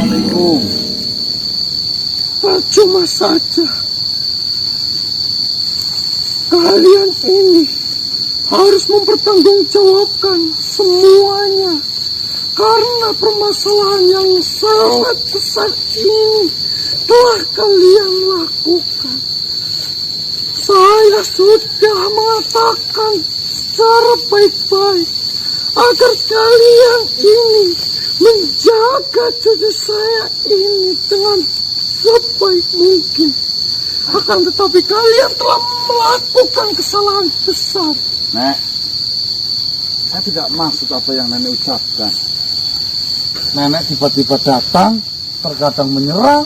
Assalamualaikum. Percuma saja. Kalian ini harus mempertanggungjawabkan semuanya. Karena permasalahan yang sangat besar ini telah kalian lakukan. Saya sudah mengatakan secara baik-baik agar kalian ini menjaga cucu saya ini dengan sebaik mungkin. Akan tetapi kalian telah melakukan kesalahan besar. Nek, saya tidak maksud apa yang nenek ucapkan. Nenek tiba-tiba datang, terkadang menyerang,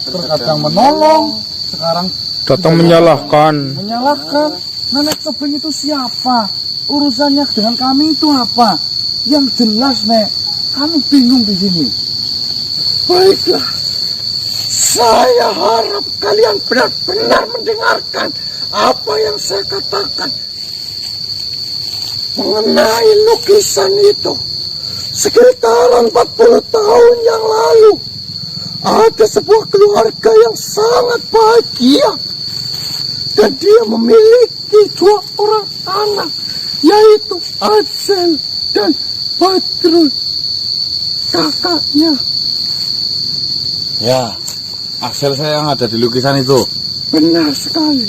terkadang menolong, sekarang datang menyalahkan. Menyalahkan. Nenek Tebing itu siapa? Urusannya dengan kami itu apa? Yang jelas, Nek, kami bingung di sini. Baiklah, saya harap kalian benar-benar mendengarkan apa yang saya katakan mengenai lukisan itu. Sekitaran 40 tahun yang lalu, ada sebuah keluarga yang sangat bahagia. Dan dia memiliki 2 orang anak, yaitu Azel dan Badrul, kakaknya. Ya, Azel saya yang ada di lukisan itu. Benar sekali.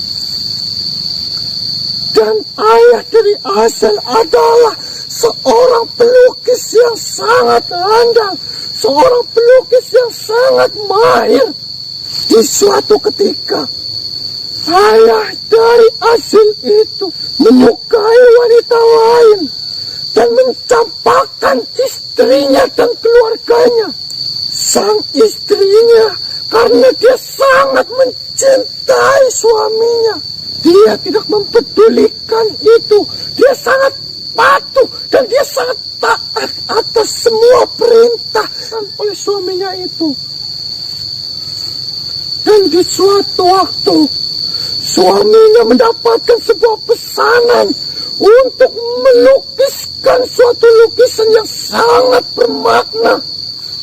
Dan ayah dari Azel adalah seorang pelukis yang sangat handal, seorang pelukis yang sangat mahir. Di suatu ketika, ayah dari Azel itu menyukai wanita lain dan mencampakkan istrinya dan keluarganya. Sang istrinya, karena dia sangat mencintai suaminya, dia tidak mempedulikan itu. Dia sangat patuh dan dia sangat taat atas semua perintah oleh suaminya itu. Dan di suatu waktu, suaminya mendapatkan sebuah pesanan untuk melukiskan suatu lukisan yang sangat bermakna.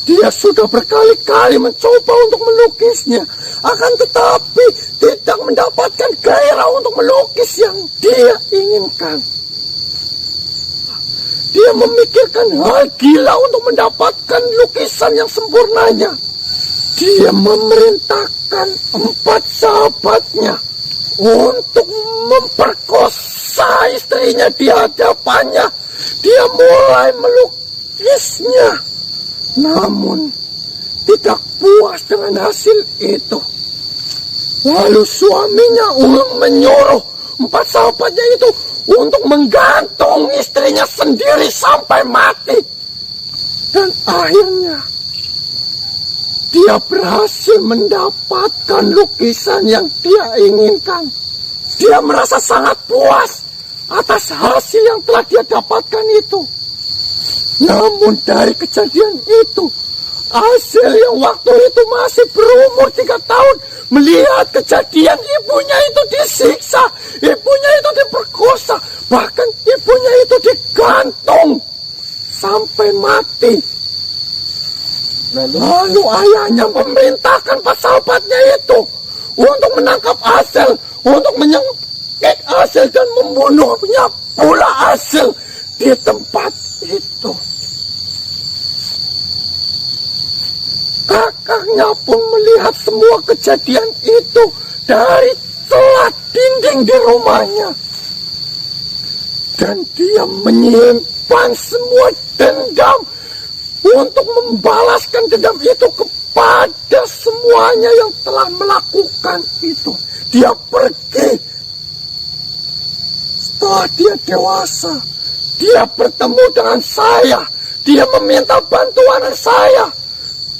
Dia sudah berkali-kali mencoba untuk melukisnya, akan tetapi tidak mendapatkan gairah untuk melukis yang dia inginkan. Dia memikirkan hal gila untuk mendapatkan lukisan yang sempurnanya. Dia memerintahkan 4 sahabatnya untuk memperkosa istrinya di hadapannya. Dia mulai melukisnya. Namun, tidak puas dengan hasil itu. Lalu suaminya menyuruh 4 sahabatnya itu untuk menggantung istrinya sendiri sampai mati. Dan akhirnya, dia berhasil mendapatkan lukisan yang dia inginkan. Dia merasa sangat puas atas hasil yang telah dia dapatkan itu. Namun dari kejadian itu, Azel yang waktu itu masih berumur 3 tahun melihat kejadian ibunya itu disiksa, ibunya itu diperkosa, bahkan ibunya itu digantung sampai mati. Lalu ayahnya memerintahkan 4 sahabatnya itu untuk menangkap Azel, untuk menyengkik Azel dan membunuhnya pula Azel di tempat itu. Kakaknya pun melihat semua kejadian itu dari celah dinding di rumahnya. Dan dia menyimpan semua dendam untuk membalaskan dendam itu kepada semuanya yang telah melakukan itu. Dia pergi. Setelah dia dewasa, dia bertemu dengan saya. Dia meminta bantuan saya.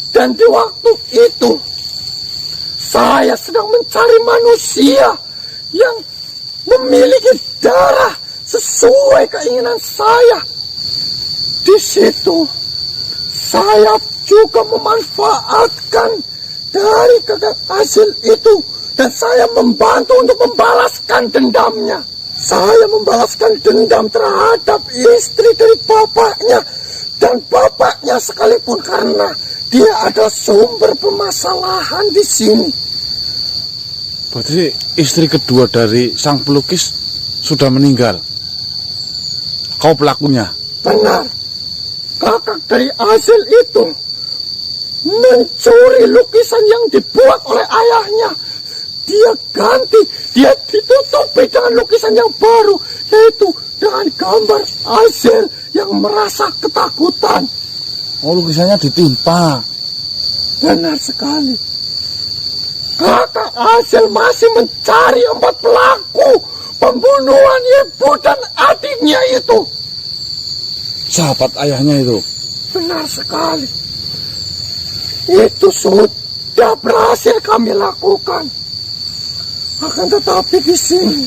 Dan di waktu itu, saya sedang mencari manusia yang memiliki darah sesuai keinginan saya. Di situ, saya juga memanfaatkan dari kakak Azel itu. Dan saya membantu untuk membalaskan dendamnya. saya membalaskan dendam terhadap istri dari bapaknya. Dan bapaknya sekalipun, karena dia adalah sumber permasalahan di sini. Berarti istri kedua dari sang pelukis sudah meninggal. Kau pelakunya? Benar. Kakak dari Azel itu mencuri lukisan yang dibuat oleh ayahnya. Dia ganti, dia ditutupi dengan lukisan yang baru, yaitu dengan gambar Azel yang merasa ketakutan. Oh, lukisannya ditimpa. Benar sekali. Kakak Azel masih mencari 4 pelaku pembunuhan ibu dan adiknya itu. Sahabat ayahnya itu? Benar sekali. Itu sudah berhasil kami lakukan. Akan tetapi di sini,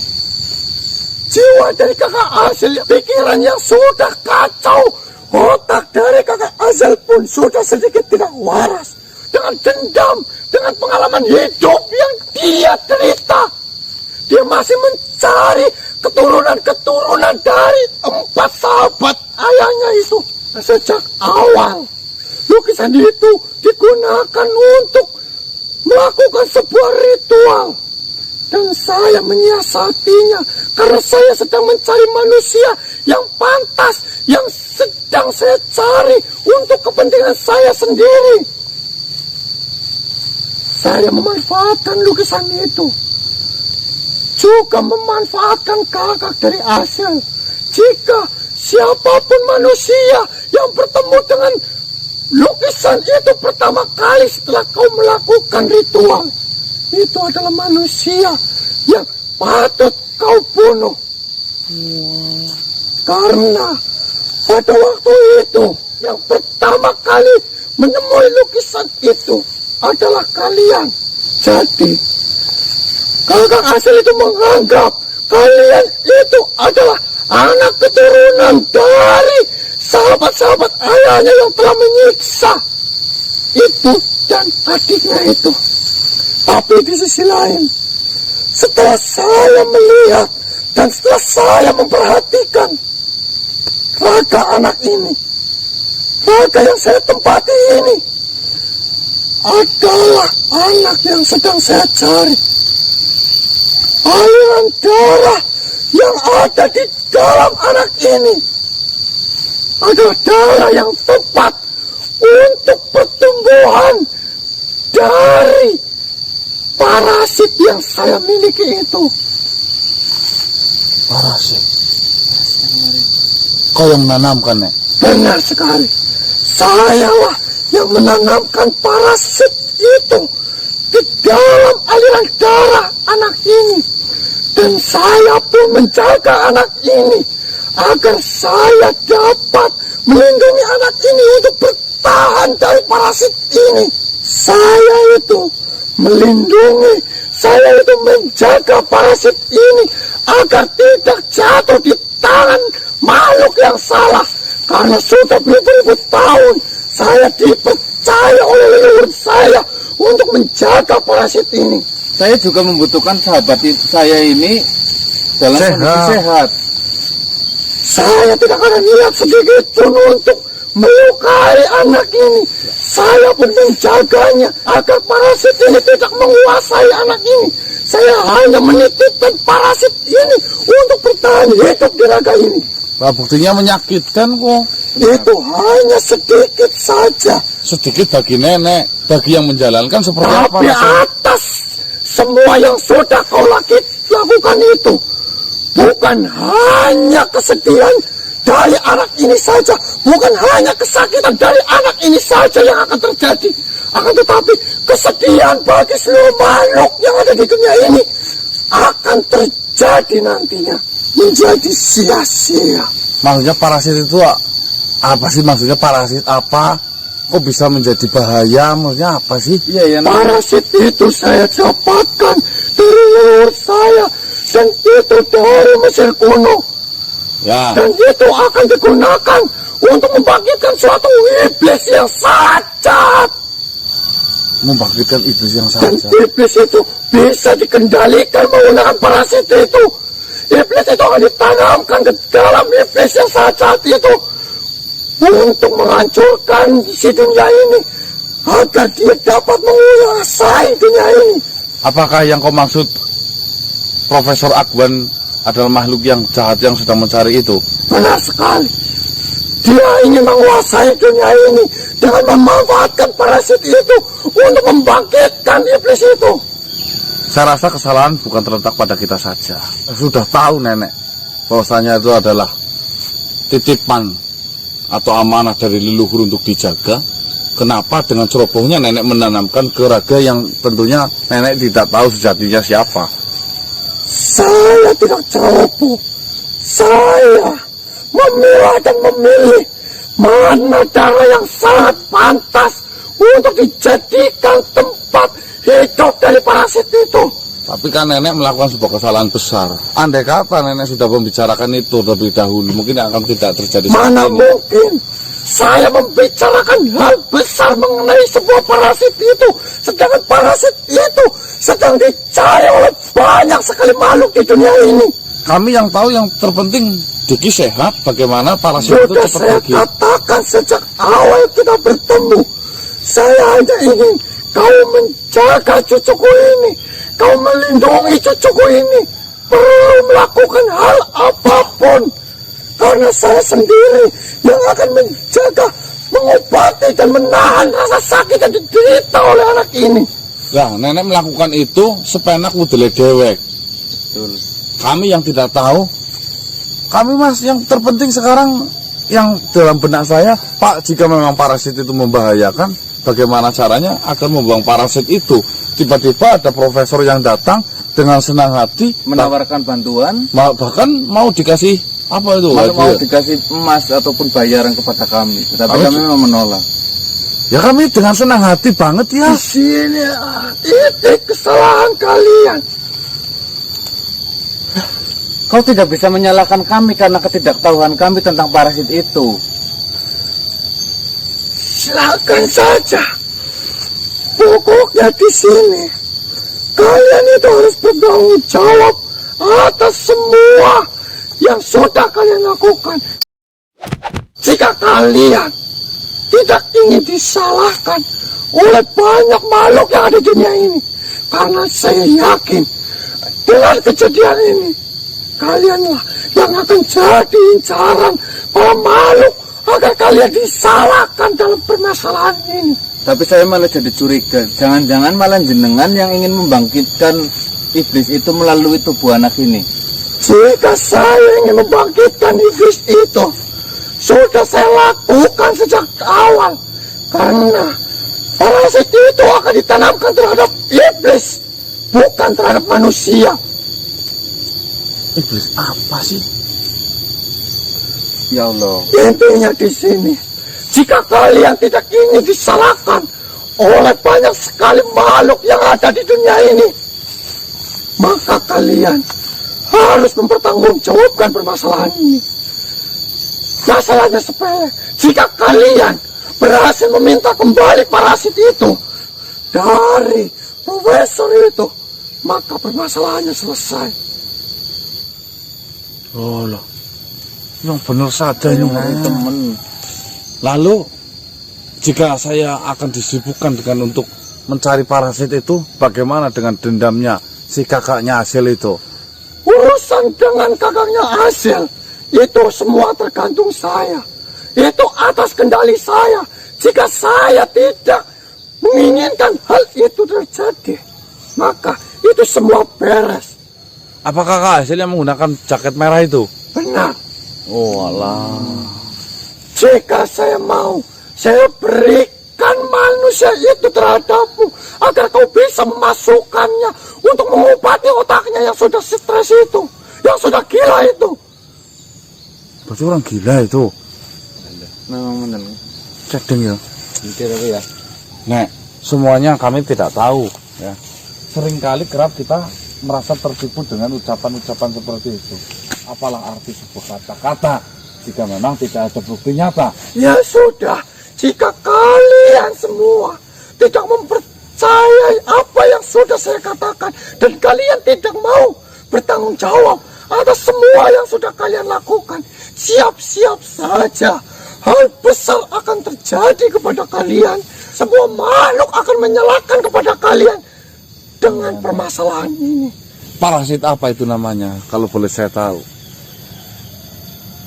jiwa dari kakak Azel, pikiran yang sudah kacau, otak dari kakak Azel pun sudah sedikit tidak waras. Dengan dendam, dengan pengalaman hidup yang dia derita, dia masih mencari keturunan-keturunan dari 4 sahabat ayahnya itu. Sejak awal, lukisan itu digunakan untuk melakukan sebuah ritual. Dan saya menyiasatinya karena saya sedang mencari manusia yang pantas, yang sedang saya cari untuk kepentingan saya sendiri. Saya memanfaatkan lukisan itu, juga memanfaatkan kakak dari Azel. Jika siapapun manusia yang bertemu dengan lukisan itu pertama kali setelah kau melakukan ritual, itu adalah manusia yang patut kau bunuh. Karena pada waktu itu yang pertama kali menemui lukisan itu adalah kalian. Jadi kakak Azel itu menganggap kalian itu adalah anak keturunan dari sahabat-sahabat ayahnya yang telah menyiksa ibu dan adiknya itu. Tapi di sisi lain, setelah saya melihat dan setelah saya memperhatikan raga anak ini, raga yang saya tempati ini adalah anak yang sedang saya cari. Aliran darah yang ada di dalam anak ini adalah darah yang tepat untuk pertumbuhan dari parasit yang saya miliki itu. Parasit? Kau yang menanamkan, Nek? Benar sekali. Sayalah yang menanamkan parasit itu di dalam aliran darah anak ini. Dan saya pun menjaga anak ini agar saya dapat melindungi anak ini untuk bertahan dari parasit ini. Saya itu melindungi, saya itu menjaga parasit ini agar tidak jatuh di tangan makhluk yang salah. Karena sudah beribu-ribu tahun saya dipercaya oleh leluhur saya untuk menjaga parasit ini. Saya juga membutuhkan sahabat saya ini dalam kondisi sehat. Saya tidak ada niat sedikit pun untuk melukai anak ini. Saya pun menjaganya agar parasit ini tidak menguasai anak ini. Saya hanya menitipkan parasit ini untuk bertahan hidup di raga ini. Nah, buktinya menyakitkan kok. Itu hanya sedikit saja. Sedikit bagi nenek, bagi yang menjalankan seperti apa Tapi rasanya? atas semua yang sudah kau lakukan itu, bukan hanya kesedihan dari anak ini saja, bukan hanya kesakitan dari anak ini saja yang akan terjadi, akan tetapi kesedihan bagi seluruh makhluk yang ada di dunia ini akan terjadi nantinya, menjadi sia-sia. Maksudnya parasit itu apa sih? Maksudnya parasit apa? Kok bisa menjadi bahaya? Maksudnya apa sih? Iya, Parasit itu saya dapatkan dari leluhur saya, dan itu dari Mesir kuno. Ya, Dan itu akan digunakan untuk membangkitkan suatu iblis yang sangat jahat. Membangkitkan iblis yang Dan saja. iblis itu bisa dikendalikan menggunakan parasit itu. iblis itu akan ditanamkan ke dalam iblis yang saat itu untuk menghancurkan si dunia ini agar dia dapat menguasai dunia ini. Apakah yang kau maksud Profesor Akwan adalah makhluk yang jahat yang sedang mencari itu? Benar sekali. Dia ingin menguasai dunia ini dengan memanfaatkan parasit itu untuk membangkitkan iblis itu. Saya rasa kesalahan bukan terletak pada kita saja. Sudah tahu nenek bahwasanya itu adalah titipan atau amanah dari leluhur untuk dijaga. Kenapa dengan cerobohnya nenek menanamkan ke raga yang tentunya nenek tidak tahu sejatinya siapa? Saya tidak ceroboh. Saya memilah dan memilih mana cara yang sangat pantas untuk dijadikan tempat hidup dari parasit itu. Tapi kan nenek melakukan sebuah kesalahan besar. Andai kata nenek sudah membicarakan itu terlebih dahulu, mungkin akan tidak terjadi Mana seperti ini. mungkin saya membicarakan hal besar mengenai sebuah parasit itu, sedangkan parasit itu sedang dicari oleh banyak sekali makhluk di dunia ini. Kami yang tahu yang terpenting Diki sehat, bagaimana parasit itu Sudah cepat saya pergi. katakan sejak awal kita bertemu, saya hanya ingin kau menjaga cucuku ini, kau melindungi cucuku ini, perlu melakukan hal apapun, karena saya sendiri yang akan menjaga, mengobati dan menahan rasa sakit yang diderita oleh anak ini. Nah, nenek melakukan itu sepenak udele dewek. Betul. Kami yang tidak tahu, kami mas yang terpenting sekarang yang dalam benak saya, Pak, jika memang parasit itu membahayakan, bagaimana caranya agar membuang parasit itu? Tiba-tiba ada profesor yang datang dengan senang hati Menawarkan bantuan, bahkan mau dikasih apa itu? mau hadiah. dikasih emas ataupun bayaran kepada kami. Tetapi Kami kami memang menolak. Ya kami dengan senang hati banget ya. Di sini titik kesalahan kalian. Kau tidak bisa menyalahkan kami karena ketidaktahuan kami tentang parasit itu. Silakan saja. Pokoknya di sini kalian itu harus bertanggung jawab atas semua yang sudah kalian lakukan. Jika kalian tidak ingin disalahkan oleh banyak makhluk yang ada di dunia ini, karena saya yakin dengan kejadian ini kalianlah yang akan jadi incaran para makhluk agar kalian disalahkan dalam permasalahan ini. Tapi saya malah jadi curiga. Jangan-jangan malah jenengan yang ingin membangkitkan iblis itu melalui tubuh anak ini. Jika saya ingin membangkitkan iblis itu, sudah saya lakukan sejak awal. Karena parasit itu akan ditanamkan terhadap iblis, bukan terhadap manusia. Iblis apa sih? Ya Allah. Intinya di sini, jika kalian tidak ingin disalahkan oleh banyak sekali makhluk yang ada di dunia ini, maka kalian harus mempertanggungjawabkan permasalahan ini. Masalahnya sepele. Jika kalian berhasil meminta kembali parasit itu dari profesor itu, maka permasalahannya selesai. Oh loh, yang benar saja ini. Temen. Lalu jika saya akan disibukkan dengan untuk mencari parasit itu, bagaimana dengan dendamnya si kakaknya Hasil itu? Urusan dengan kakaknya Hasil itu semua tergantung saya. Itu atas kendali saya. Jika saya tidak menginginkan hal itu terjadi, maka itu semua beres. Apakah kakak Hasil yang menggunakan jaket merah itu? Benar. Oh alah. Jika saya mau, saya berikan manusia itu terhadapmu agar kau bisa memasukkannya untuk mengobati otaknya yang sudah stres itu, yang sudah gila itu. Berarti orang gila itu. Memang benar. Cedeng ya. Mikir apa ya? Nek, semuanya kami tidak tahu ya. Seringkali kerap kita merasa tertipu dengan ucapan-ucapan seperti itu. Apalah arti sebuah kata-kata jika memang tidak ada bukti nyata? Ya sudah, jika kalian semua tidak mempercayai apa yang sudah saya katakan dan kalian tidak mau bertanggung jawab atas semua yang sudah kalian lakukan. Siap-siap saja, hal besar akan terjadi kepada kalian. Semua makhluk akan menyalahkan kepada kalian dengan permasalahan ini. Parasit apa itu namanya, kalau boleh saya tahu?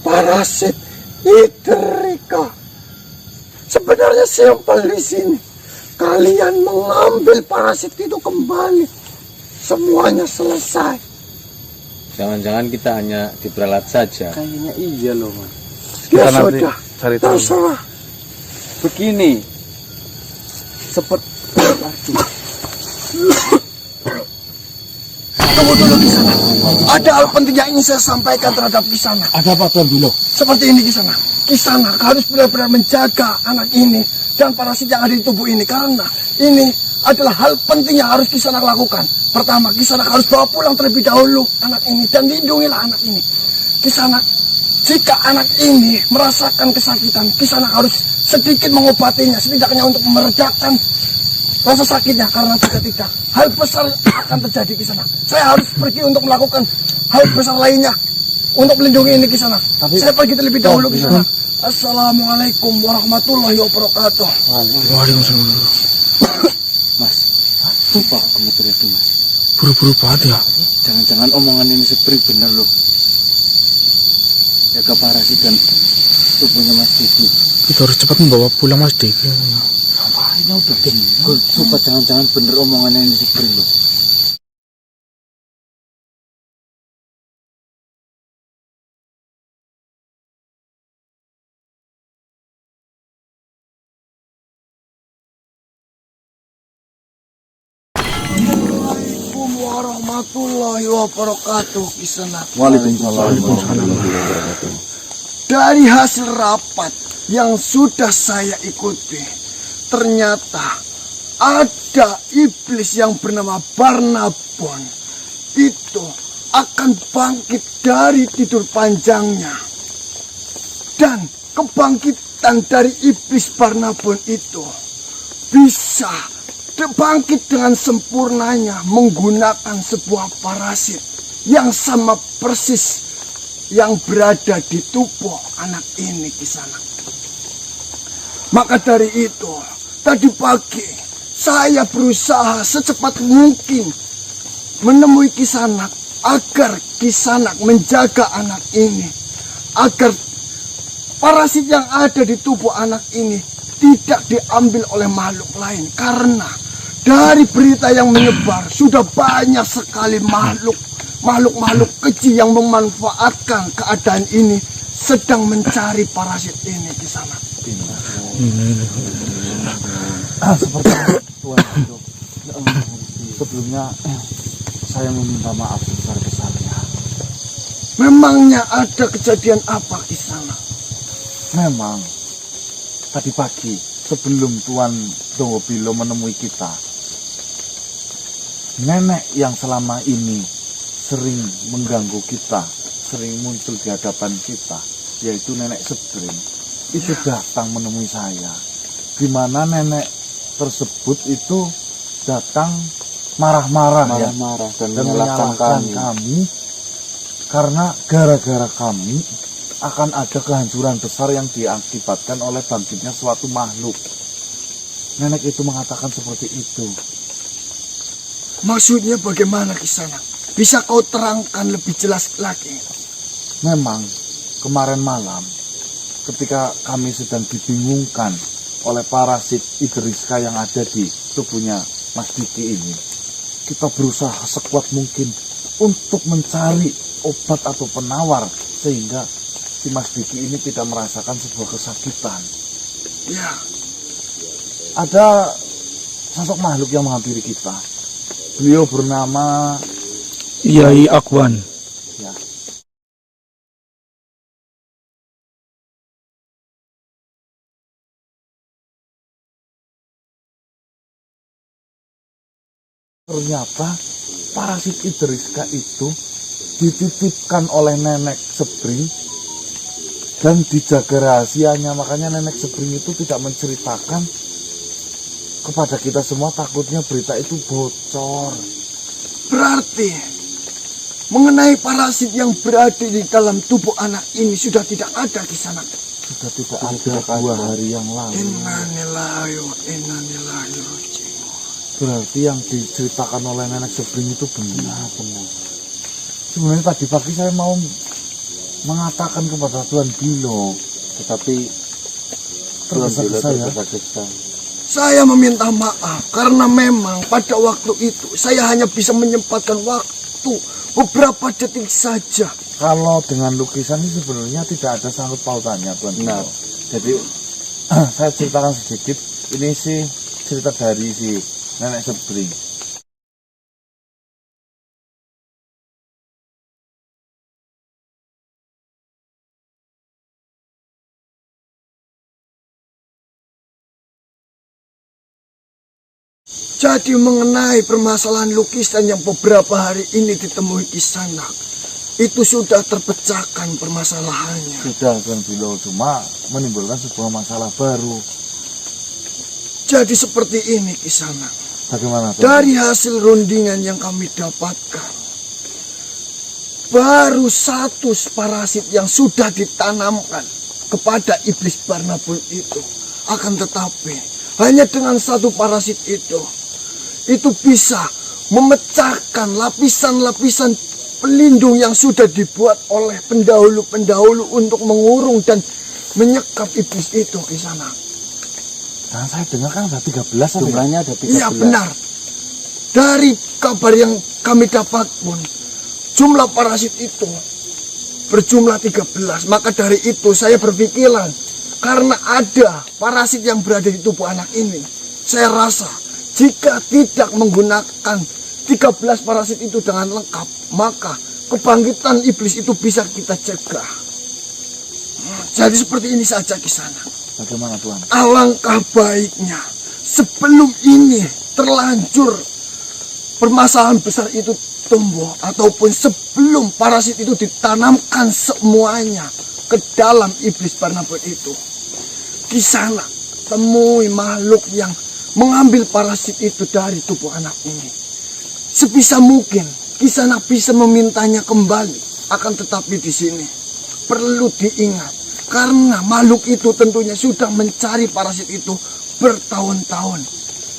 Parasit Iterika. Sebenarnya simpel di sini. Kalian mengambil parasit itu kembali, semuanya selesai. Jangan-jangan kita hanya diperalat saja. Kayaknya iya loh, Mas. Ya Kita nanti sudah, cari tahu. terserah. Begini. Seperti Tunggu dulu Kisana. Ada hal penting yang ingin saya sampaikan terhadap Kisana. Ada apa Tuan Bilo? Seperti ini Kisana. Kisana harus benar-benar menjaga anak ini dan parasit yang ada di tubuh ini, karena ini adalah hal penting yang harus Kisana lakukan. Pertama, Kisana harus bawa pulang terlebih dahulu anak ini dan lindungilah anak ini. Kisana, jika anak ini merasakan kesakitan, Kisana harus sedikit mengobatinya, setidaknya untuk meredakan rasa sakitnya, karena jika tidak, hal besar akan terjadi Kisana. Saya harus pergi untuk melakukan hal besar lainnya untuk melindungi ini Kisana. Saya pergi terlebih dahulu Kisana. Assalamualaikum warahmatullahi wabarakatuh. Waalaikumsalam. Mas, sumpah kamu teriak tuh, Mas. Buru-buru banget ya. Jangan-jangan omongan ini Sepri bener loh. Jaga parasit dan tubuhnya Mas Diki. Kita harus cepat membawa pulang Mas Dik. Sampainya udah bener. Sumpah jangan-jangan bener omongannya ini Sepri loh. Assalamualaikum warahmatullahi wabarakatuh Kisana. Waalaikumsalam. Dari hasil rapat yang sudah saya ikuti, ternyata ada iblis yang bernama Barnabon. Itu akan bangkit dari tidur panjangnya. Dan kebangkitan dari iblis Barnabon itu bisa bangkit dengan sempurnanya menggunakan sebuah parasit yang sama persis yang berada di tubuh anak ini Kisana. Maka dari itu, tadi pagi saya berusaha secepat mungkin menemui Kisanak agar Kisanak menjaga anak ini, agar parasit yang ada di tubuh anak ini tidak diambil oleh makhluk lain, karena dari berita yang menyebar sudah banyak sekali makhluk kecil yang memanfaatkan keadaan ini sedang mencari parasit ini di sana. Seperti Tuan Bilo. Sebelumnya saya meminta maaf sebesar-besarnya. Memangnya ada kejadian apa di sana? Memang tadi pagi sebelum Tuan Dongo Bilo menemui kita, nenek yang selama ini sering mengganggu kita, sering muncul di hadapan kita, yaitu nenek Sebring, itu datang menemui saya. Di mana nenek tersebut itu datang marah-marah dan dan menyalahkan menyalahkan kami. kami karena gara-gara kami akan ada kehancuran besar yang diakibatkan oleh bangkitnya suatu makhluk. Nenek itu mengatakan seperti itu. Maksudnya bagaimana Kisana? Bisa kau terangkan lebih jelas lagi? Memang kemarin malam ketika kami sedang dibingungkan oleh parasit Idriska yang ada di tubuhnya Mas Diki ini, kita berusaha sekuat mungkin untuk mencari obat atau penawar sehingga si Mas Diki ini tidak merasakan sebuah kesakitan. Ya, Ada sosok makhluk yang menghampiri kita. Beliau bernama Yai Akwan. ya, ternyata parasit Idriska itu dititipkan oleh nenek Sebring dan dijaga rahasianya. Makanya nenek Sebring itu tidak menceritakan kepada kita semua, takutnya berita itu bocor. berarti mengenai parasit yang berada di dalam tubuh anak ini sudah tidak ada Kisanak. Sudah tidak ada 2 hari yang lalu. Innalillahi wa inna ilaihi raji'un. Berarti yang diceritakan oleh nenek Sebring itu benar. Sebenarnya tadi pagi saya mau mengatakan kepada Tuan Bilo, tetapi tergesa-gesa ya. Saya meminta maaf karena memang pada waktu itu saya hanya bisa menyempatkan waktu beberapa detik saja. Kalau dengan lukisan ini sebenarnya tidak ada sangkut pautannya, Tuan Bilo. Nah, jadi Saya ceritakan sedikit. Ini sih cerita dari si nenek Sebring. Jadi mengenai permasalahan lukisan yang beberapa hari ini ditemui Kisanak, itu sudah terpecahkan permasalahannya. Sudah, Tuan Bilo, cuma menimbulkan sebuah masalah baru. Jadi seperti ini Kisanak. Bagaimana, Tuan? Dari hasil rundingan yang kami dapatkan, baru 100 parasit yang sudah ditanamkan kepada iblis Barnabul itu. Akan tetapi, hanya dengan 1 parasit itu bisa memecahkan lapisan-lapisan pelindung yang sudah dibuat oleh pendahulu-pendahulu untuk mengurung dan menyekap iblis itu di sana. Dan saya dengar kan ada 13 jumlahnya ada 13. Iya benar. Dari kabar yang kami dapat pun, jumlah parasit itu berjumlah 13. Maka dari itu saya berpikiran, karena ada parasit yang berada di tubuh anak ini, saya rasa jika tidak menggunakan 13 parasit itu dengan lengkap, maka kebangkitan iblis itu bisa kita cegah. Jadi seperti ini saja Kisanak. Bagaimana, Tuan? Alangkah baiknya sebelum ini terlanjur permasalahan besar itu tumbuh, ataupun sebelum parasit itu ditanamkan semuanya ke dalam iblis Barnabul itu, Kisanak temui makhluk yang mengambil parasit itu dari tubuh anak ini. Sebisa mungkin Kisanak bisa memintanya kembali. Akan tetapi di sini perlu diingat, karena makhluk itu tentunya sudah mencari parasit itu bertahun-tahun.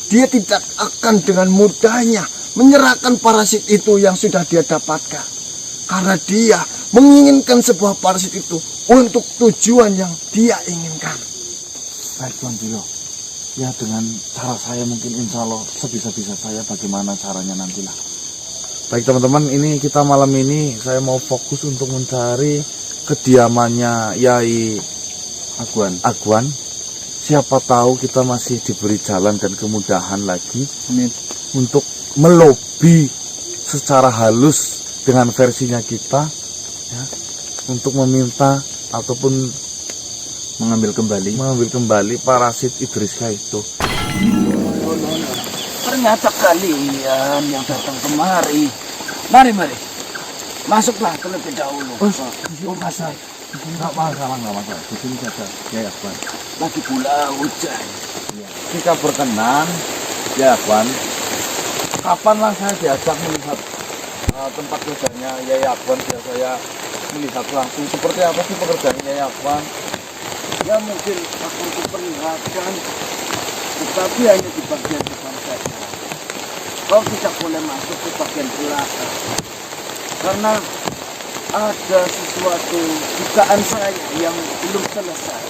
Dia tidak akan dengan mudahnya menyerahkan parasit itu yang sudah dia dapatkan, karena dia menginginkan sebuah parasit itu untuk tujuan yang dia inginkan. Baik, Tuan Bilo. Ya, dengan cara saya mungkin insya Allah sebisa-bisa saya bagaimana caranya nantilah. Baik teman-teman, ini kita malam ini saya mau fokus untuk mencari kediamannya Yai Agwan. Siapa tahu kita masih diberi jalan dan kemudahan lagi untuk melobi secara halus dengan versinya kita, ya, untuk meminta ataupun mengambil kembali parasit Idriska itu. Ternyata kalian yang datang kemari. Mari. Masuklah terlebih dahulu. Pasal. Enggak masalah. Di sini saja, ya Agwan. Lagi pula hujan. Jika berkenan, ya Agwan, kapanlah saya diajak melihat tempat kerjanya Yai Agwan, biar saya melihat langsung seperti apa sih pekerjaan Yai Agwan. Ya mungkin akan kuperlihatkan, tetapi hanya di bagian depan saja. Kau tidak boleh masuk ke bagian belakang, karena ada sesuatu dugaan saya yang belum selesai.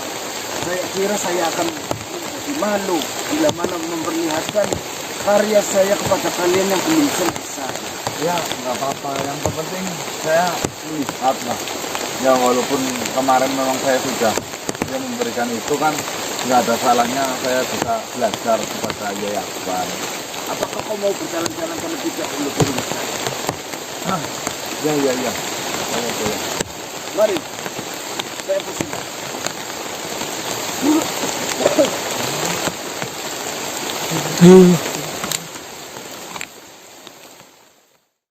Saya kira saya akan menjadi malu bila mana memperlihatkan karya saya kepada kalian yang belum selesai. Ya, nggak apa-apa. Yang terpenting saya melihat lah. Ya, walaupun kemarin memang saya sudah memberikan itu kan, nggak ada salahnya saya bisa belajar kepada Yai Agwan. Apakah kau mau berjalan-jalan terlebih dahulu ke rumah saya? Ya. Boleh. Mari, saya persilakan.